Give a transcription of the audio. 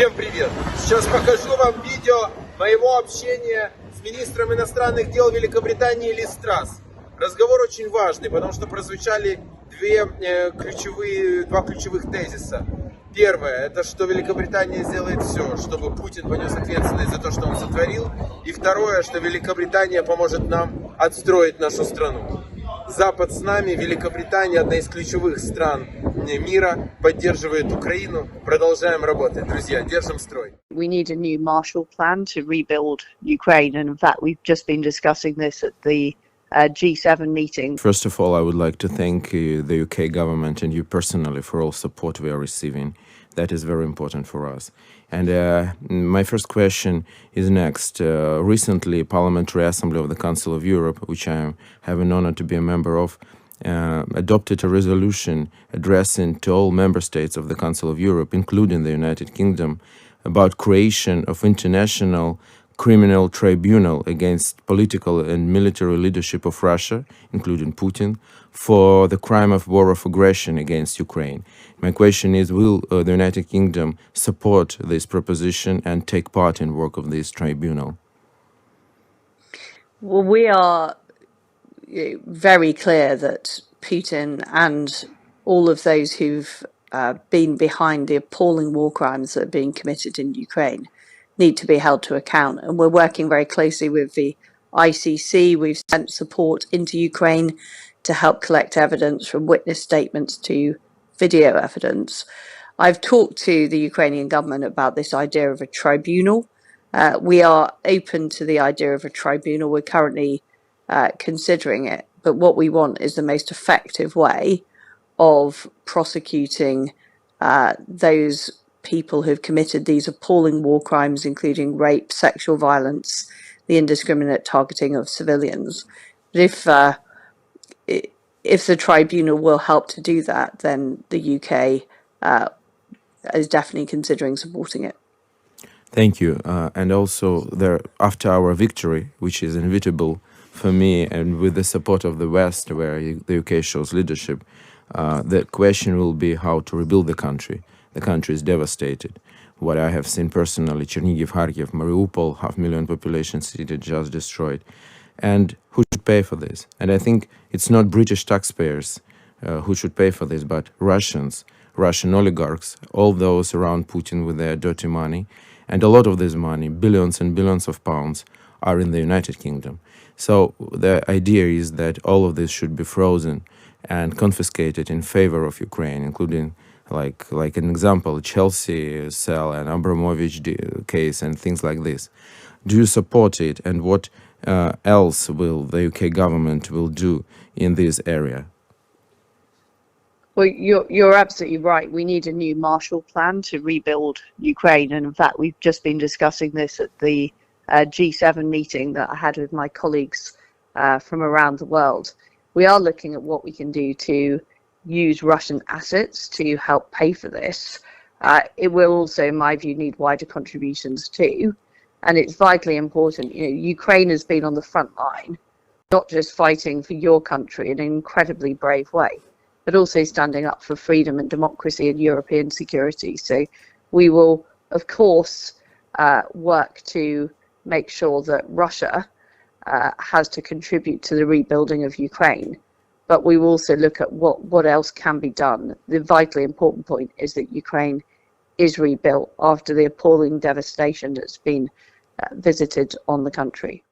Всем привет! Сейчас покажу вам видео моего общения с министром иностранных дел Великобритании Лиз Трасс. Разговор очень важный, потому что прозвучали два ключевых тезиса. Первое, это что Великобритания сделает все, чтобы Путин понес ответственность за то, что он сотворил. И второе, что Великобритания поможет нам отстроить нашу страну. Запад с нами, Великобритания, одна из ключевых стран мира, поддерживает Украину. Продолжаем работать. Друзья, держим строй. We need a new Marshall Plan to rebuild Ukraine, and in fact we've just been discussing this at the G7 meeting. First of all, I would like to thank the UK government and you personally for all support we are receiving. That is very important for us. And my first question is next. Recently, Parliamentary Assembly of the Council of Europe, which I have an honor to be a member of, adopted a resolution addressing to all member states of the Council of Europe, including the United Kingdom, about creation of international criminal tribunal against political and military leadership of Russia, including Putin, for the crime of war of aggression against Ukraine. My question is, will the United Kingdom support this proposition and take part in work of this tribunal? Well, we are very clear that Putin and all of those who've been behind the appalling war crimes that are being committed in Ukraine need to be held to account. And we're working very closely with the ICC. We've sent support into Ukraine to help collect evidence from witness statements to video evidence. I've talked to the Ukrainian government about this idea of a tribunal. We are open to the idea of a tribunal. We're currently considering it. But what we want is the most effective way of prosecuting those people who've committed these appalling war crimes, including rape, sexual violence, the indiscriminate targeting of civilians. But if the tribunal will help to do that, then the UK is definitely considering supporting it. Thank you. And also, after our victory, which is inevitable for me, and with the support of the West, where the UK shows leadership, the question will be how to rebuild the country. The country is devastated. What I have seen personally, Chernihiv, Kharkiv, Mariupol, 500,000 population city just destroyed. And who should pay for this? And I think it's not British taxpayers who should pay for this, but Russians, Russian oligarchs, all those around Putin with their dirty money. And a lot of this money, billions and billions of pounds, are in the United Kingdom. So the idea is that all of this should be frozen and confiscated in favor of Ukraine, including like an example, Chelsea sell and Abramowich case and things like this. Do you support it, and what else will the UK government will do in this area? Well, you're absolutely right. We need a new Marshall Plan to rebuild Ukraine. And in fact, we've just been discussing this at the G7 meeting that I had with my colleagues from around the world. We are looking at what we can do to use Russian assets to help pay for this. It will also, in my view, need wider contributions too. And it's vitally important. You know, Ukraine has been on the front line, not just fighting for your country in an incredibly brave way, but also standing up for freedom and democracy and European security. So we will, of course, work to make sure that Russia has to contribute to the rebuilding of Ukraine. But we will also look at what else can be done. The vitally important point is that Ukraine is rebuilt after the appalling devastation that's been visited on the country.